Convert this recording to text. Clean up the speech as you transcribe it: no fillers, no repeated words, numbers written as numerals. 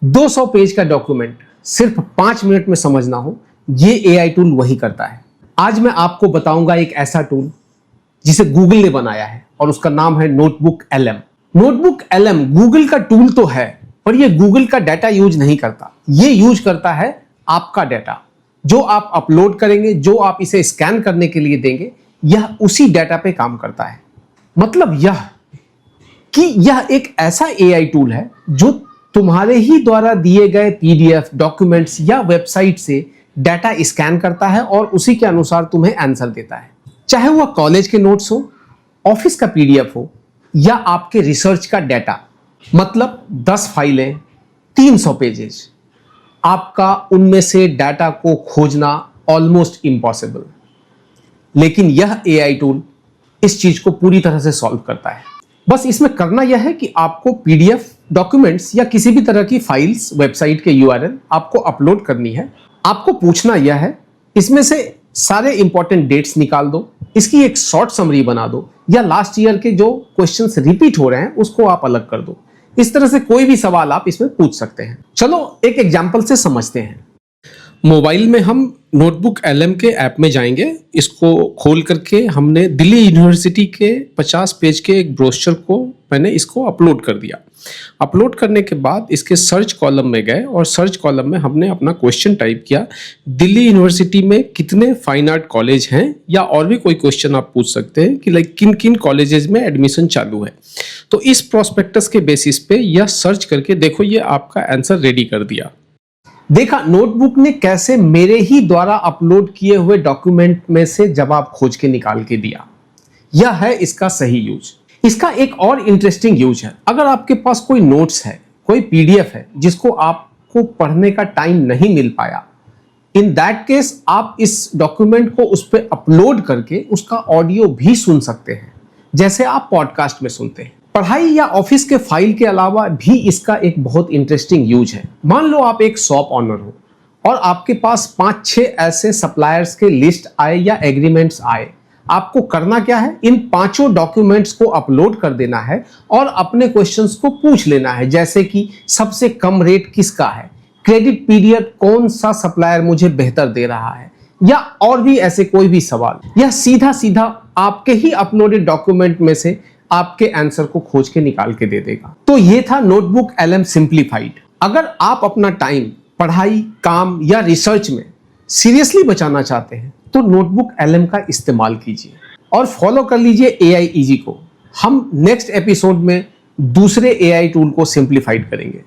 200 page का document सिर्फ 5 minute में समझना हो, ये एआई टूल वही करता है। आज मैं आपको बताऊंगा एक ऐसा टूल जिसे गूगल ने बनाया है और उसका नाम है notebook LM. Notebook LM Google का टूल तो है, पर ये गूगल का डाटा यूज नहीं करता। ये यूज करता है आपका डाटा, जो आप अपलोड करेंगे, जो आप इसे स्कैन करने के लिए देंगे, यह उसी डाटा पे काम करता है। मतलब यह कि यह एक ऐसा एआई टूल है जो तुम्हारे ही द्वारा दिए गए पीडीएफ, डॉक्यूमेंट्स या वेबसाइट से डाटा स्कैन करता है और उसी के अनुसार तुम्हें आंसर देता है। चाहे वह कॉलेज के नोट्स हो, ऑफिस का पीडीएफ हो या आपके रिसर्च का डाटा। मतलब 10 फाइलें, 300 पेजेस, आपका उनमें से डाटा को खोजना ऑलमोस्ट इम्पॉसिबल। लेकिन यह एआई टूल इस चीज को पूरी तरह से सॉल्व करता है। बस इसमें करना यह है कि आपको पीडीएफ, डॉक्यूमेंट्स या किसी भी तरह की फाइल्स, वेबसाइट के यूआरएल आपको अपलोड करनी है। आपको पूछना यह है, इसमें से सारे इंपॉर्टेंट डेट्स निकाल दो, इसकी एक शॉर्ट समरी बना दो, या लास्ट ईयर के जो क्वेश्चंस रिपीट हो रहे हैं उसको आप अलग कर दो। इस तरह से कोई भी सवाल आप इसमें पूछ सकते हैं। चलो एक एग्जाम्पल से समझते हैं। मोबाइल में हम नोटबुक एलएम के ऐप में जाएंगे। इसको खोल करके हमने दिल्ली यूनिवर्सिटी के 50 पेज के एक ब्रोशर को मैंने इसको अपलोड कर दिया। अपलोड करने के बाद इसके सर्च कॉलम में गए और सर्च कॉलम में हमने अपना क्वेश्चन टाइप किया, दिल्ली यूनिवर्सिटी में कितने फाइन आर्ट कॉलेज हैं, या और भी कोई क्वेश्चन आप पूछ सकते हैं कि लाइक किन किन कॉलेजेस में एडमिशन चालू है। तो इस प्रोस्पेक्टस के बेसिस पे यह सर्च करके देखो ये आपका आंसर रेडी कर दिया। देखा नोटबुक ने कैसे मेरे ही द्वारा अपलोड किए हुए डॉक्यूमेंट में से जवाब खोज के निकाल के दिया। यह है इसका सही यूज। इसका एक और इंटरेस्टिंग यूज है, अगर आपके पास कोई नोट्स है, कोई पीडीएफ है जिसको आपको पढ़ने का टाइम नहीं मिल पाया, इन दैट केस आप इस डॉक्यूमेंट को उस पर अपलोड करके उसका ऑडियो भी सुन सकते हैं, जैसे आप पॉडकास्ट में सुनते हैं। पढ़ाई या ऑफिस के फाइल के अलावा भी इसका एक बहुत इंटरेस्टिंग यूज है। मान लो आप एक शॉप ऑनर हो और आपके पास 5-6 ऐसे सप्लायर्स के लिस्ट आए या एग्रीमेंट्स आए। आपको करना क्या है, इन 5 डॉक्यूमेंट्स को अपलोड कर देना है और अपने क्वेश्चंस को पूछ लेना है, जैसे कि सबसे कम रेट किसका है, क्रेडिट पीरियड कौन सा सप्लायर मुझे बेहतर दे रहा है, या और भी ऐसे कोई भी सवाल। यह सीधा सीधा आपके ही अपलोडेड डॉक्यूमेंट में से आपके आंसर को खोज के निकाल के दे देगा। तो ये था नोटबुक एलएम सिंप्लीफाइड। अगर आप अपना टाइम पढ़ाई, काम या रिसर्च में सीरियसली बचाना चाहते हैं तो नोटबुक एलएम का इस्तेमाल कीजिए और फॉलो कर लीजिए एआई इजी को। हम नेक्स्ट एपिसोड में दूसरे एआई टूल को सिंप्लीफाइड करेंगे।